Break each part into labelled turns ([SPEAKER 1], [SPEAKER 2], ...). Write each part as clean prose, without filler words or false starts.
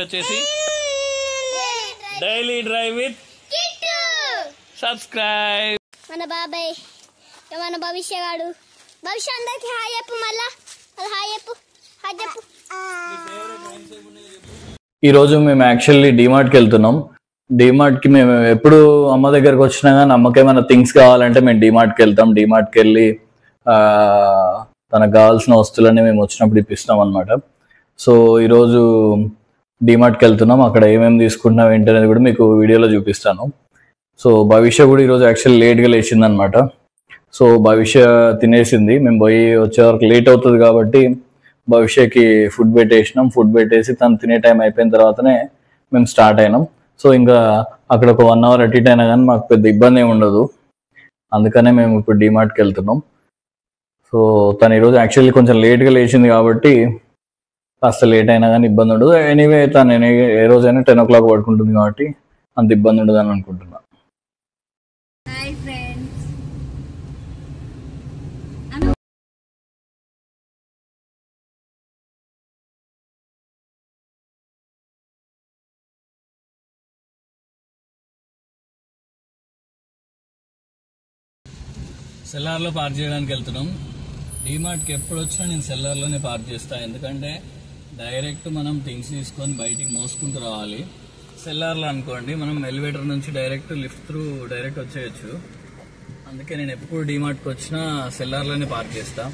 [SPEAKER 1] వచ్చేసి daily drive with subscribe.
[SPEAKER 2] మన బాబాయ్ మన భవిష్య గాడు. భవిష్య అందరికి హాయ్ చెప్పు. మళ్ళా హాయ్ చెప్పు. హాయ్ చెప్పు.
[SPEAKER 3] ఈరోజు మేము యాక్చువల్లీ డిమార్ట్కి వెళ్తున్నాం. డిమార్ట్కి మేము ఎప్పుడు అమ్మ దగ్గరకు వచ్చినా కానీ అమ్మకేమైనా థింగ్స్ కావాలంటే మేము డిమార్ట్కి వెళ్తాం. డిమార్ట్కి వెళ్ళి తనకు కావాల్సిన వస్తువులన్నీ మేము వచ్చినప్పుడు ఇప్పిస్తాం అనమాట. సో ఈరోజు డిమార్ట్కి వెళ్తున్నాం. అక్కడ ఏమేమి తీసుకుంటున్నాం ఏంటనేది కూడా మీకు వీడియోలో చూపిస్తాను. సో భవిష్య కూడా ఈరోజు యాక్చువల్లీ లేట్గా లేచింది అనమాట. సో భవిష్య తినేసింది. మేము పోయి వచ్చే వరకు లేట్ అవుతుంది కాబట్టి భవిష్యకి ఫుడ్ పెట్టేసినాం. ఫుడ్ పెట్టేసి తను తినే టైం అయిపోయిన తర్వాతనే మేము స్టార్ట్ అయినాం. సో ఇంకా అక్కడ ఒక 1 hour అటు ఇటు అయినా కానీ మాకు పెద్ద ఇబ్బంది ఏమి ఉండదు. అందుకనే మేము ఇప్పుడు డిమార్ట్కి వెళ్తున్నాం. సో తను ఈరోజు యాక్చువల్లీ కొంచెం లేట్గా లేచింది కాబట్టి కాస్త లేట్ అయినా కానీ ఇబ్బంది ఉండదు. ఎనీవే తను ఏ రోజైనా 10 o'clock పడుకుంటుంది కాబట్టి అంత ఇబ్బంది ఉండదు అని అనుకుంటున్నా.
[SPEAKER 1] సెల్లార్లో పార్క్ చేయడానికి వెళ్తున్నాం. డిమార్ట్కి ఎప్పుడు వచ్చినా నేను సెల్లార్లోనే పార్క్ చేస్తాను. ఎందుకంటే డైరెక్ట్ మనం థింగ్స్ తీసుకొని బయటికి మోసుకుంటూ రావాలి. సెల్లార్లో అనుకోండి మనం ఎలివేటర్ నుంచి డైరెక్ట్ లిఫ్ట్ త్రూ డైరెక్ట్ వచ్చేయచ్చు. అందుకే నేను ఎప్పుడు డిమార్ట్కి వచ్చినా సెల్లార్లోనే పార్క్ చేస్తా.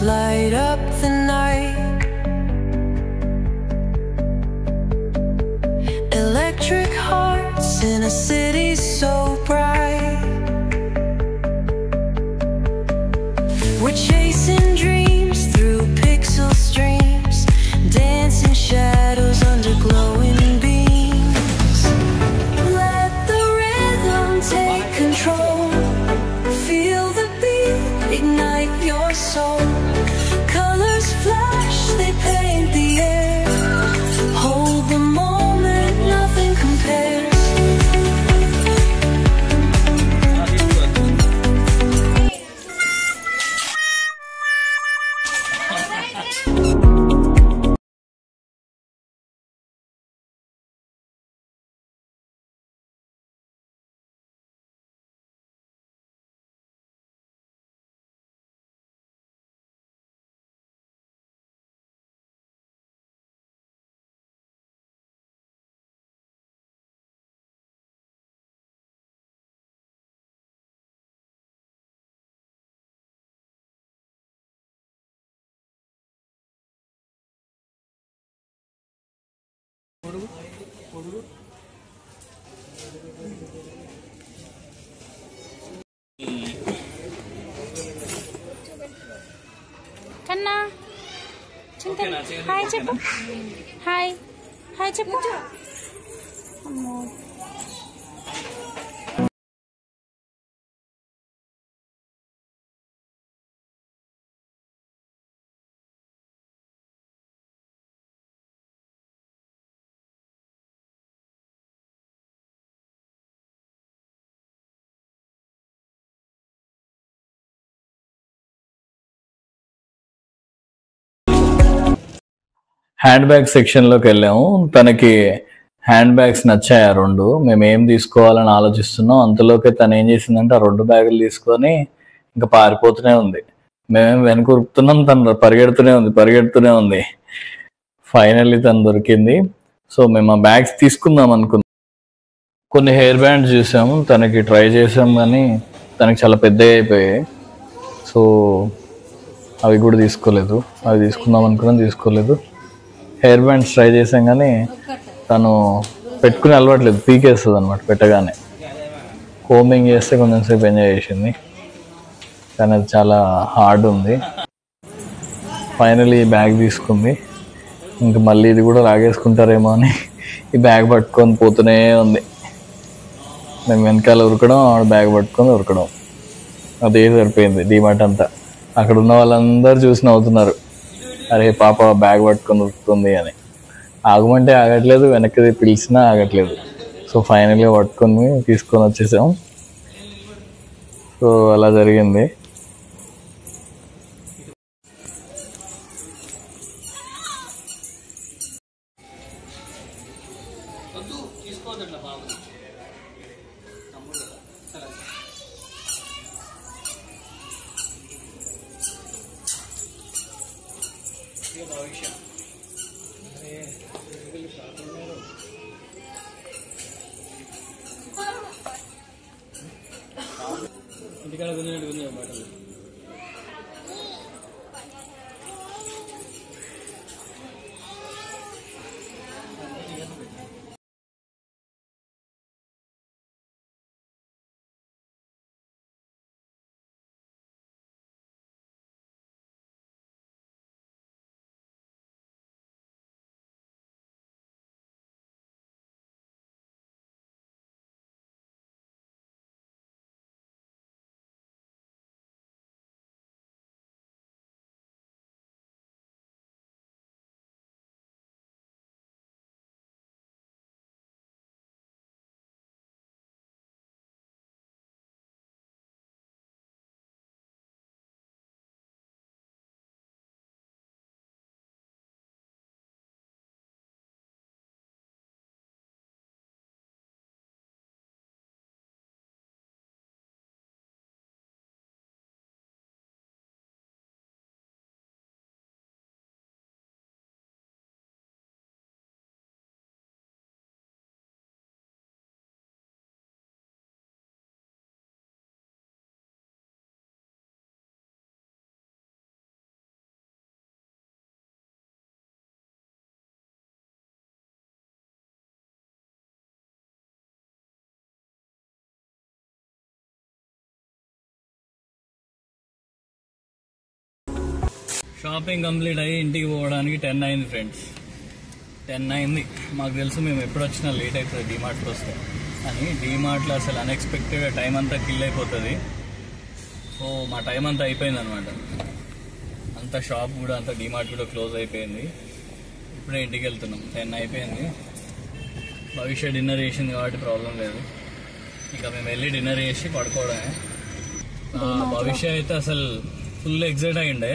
[SPEAKER 4] Light up the night, electric hearts in a city so bright. We're chasing dreams through pixel streams, dancing shadows under glowing beams. Let the rhythm take control, feel the beat, ignite your soul. Colors flash, they paint the air. Hold the moment, nothing compares.
[SPEAKER 5] కన్నా hi చెప్పు. Hi hi చెప్పు. అమ్మో
[SPEAKER 3] hand bag సెక్షన్లోకి వెళ్ళాము. తనకి hand bags నచ్చాయి 2. మేము ఏం తీసుకోవాలని ఆలోచిస్తున్నాం. అంతలోకి తను ఏం చేసిందంటే ఆ 2 బ్యాగులు తీసుకొని ఇంకా పారిపోతూనే ఉంది. మేమేం వెనుకురుకుతున్నాం, తను పరిగెడుతూనే ఉంది. ఫైనల్లీ తను దొరికింది. సో మేము ఆ బ్యాగ్స్ తీసుకుందాం అనుకున్నాం. కొన్ని హెయిర్ బ్యాండ్స్ చూసాము, తనకి ట్రై చేసాం కానీ తనకి చాలా పెద్దగా అయిపోయాయి. సో అవి కూడా తీసుకోలేదు. అవి తీసుకుందాం అనుకున్నాం, తీసుకోలేదు. హెయిర్ బ్యాండ్స్ ట్రై చేసాం కానీ తను పెట్టుకుని అలవాట్లేదు, పీకేస్తుంది అనమాట పెట్టగానే. కోమింగ్ చేస్తే కొంచెం సేపు ఎంజాయ్ చేసింది కానీ అది చాలా హార్డ్ ఉంది. ఫైనలీ బ్యాగ్ తీసుకుంది. ఇంక మళ్ళీ ఇది కూడా లాగేసుకుంటారేమో అని ఈ బ్యాగ్ పట్టుకొని పోతూనే ఉంది. మేము వెనకాల ఉరకడం, ఆవిడ బ్యాగ్ పట్టుకొని ఉరకడం, అదే సరిపోయింది డీమార్ట్ అంతా. అక్కడ ఉన్న వాళ్ళందరూ చూసి నవ్వుతున్నారు, అరే పాప బ్యాగ్ పట్టుకొని ఉరుకుతుంది అని. ఆగమంటే ఆగట్లేదు, వెనక్కి పిలిచినా ఆగట్లేదు. సో ఫైనల్గా పట్టుకొని తీసుకొని వచ్చేసాం. సో అలా జరిగింది.
[SPEAKER 1] ఇంటికాడ గుంజే బట్టలు షాపింగ్ కంప్లీట్ అయ్యి ఇంటికి పోవడానికి 10 అయింది ఫ్రెండ్స్. 10 అయింది. మాకు తెలుసు మేము ఎప్పుడు వచ్చినా లేట్ అవుతుంది డీమార్ట్కి వస్తే అని. డీమార్ట్లో అసలు అన్ఎక్స్పెక్టెడ్గా టైం అంతా కిల్ అయిపోతుంది. సో మా టైం అంతా అయిపోయింది అనమాట. అంతా షాప్ కూడా అంతా డీమార్ట్ కూడా క్లోజ్ అయిపోయింది. ఇప్పుడే ఇంటికి వెళ్తున్నాం. 10 అయిపోయింది. భవిష్య డిన్నర్ చేసింది కాబట్టి ప్రాబ్లం లేదు. ఇంకా మేము వెళ్ళి డిన్నర్ చేసి పడుకోవడమే. భవిష్య అయితే అసలు ఫుల్ ఎగ్జైట్ అయ్యిండే.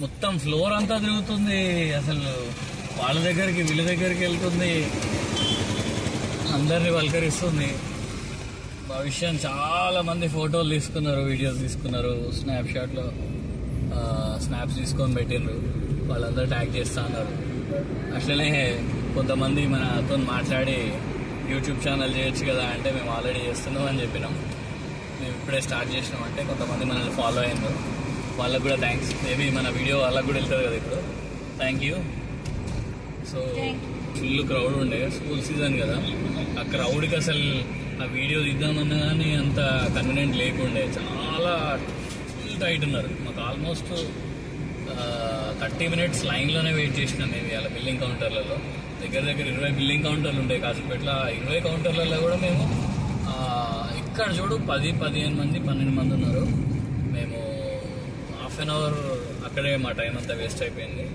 [SPEAKER 1] మొత్తం ఫ్లోర్ అంతా తిరుగుతుంది, అసలు వాళ్ళ దగ్గరికి వీళ్ళ దగ్గరికి వెళ్తుంది, అందరినీ పలకరిస్తుంది. భవిష్యం చాలా మంది ఫోటోలు తీసుకున్నారు, వీడియోస్ తీసుకున్నారు, స్నాప్షాట్లో స్నాప్స్ తీసుకొని పెట్టిండ్రు. వాళ్ళందరూ ట్యాగ్ చేస్తా అన్నారు. అట్లనే కొంతమంది మనతో మాట్లాడి యూట్యూబ్ ఛానల్ చేయొచ్చు కదా అంటే మేము ఆల్రెడీ చేస్తున్నాం అని చెప్పినాం. మేము ఇప్పుడే స్టార్ట్ చేసినాం అంటే కొంతమంది మనల్ని ఫాలో అయ్యారు. వాళ్ళకు కూడా థ్యాంక్స్. మేబీ మన వీడియో వాళ్ళకు కూడా వెళ్తుంది కదా ఇప్పుడు. Thank you. So full crowd ఉండే, స్కూల్ సీజన్ కదా, ఆ క్రౌడ్కి అసలు ఆ వీడియో తీద్దామన్నా కానీ అంత కన్వీనియంట్ లేకుండే. చాలా ఫుల్ టైట్ ఉన్నారు. మాకు ఆల్మోస్ట్ 30 minutes లైన్లోనే వెయిట్ చేసినాం మేము ఇవాళ బిల్లింగ్ కౌంటర్లలో. దగ్గర 20 బిల్లింగ్ కౌంటర్లు ఉంటాయి కాసేపట్ల. 20 కౌంటర్లలో కూడా మేము ఇక్కడ చూడు 10-15 మంది 12 మంది ఉన్నారు. మేము హాఫ్ అన్ అవర్ అక్కడే మా టైం అంతా వేస్ట్ అయిపోయింది.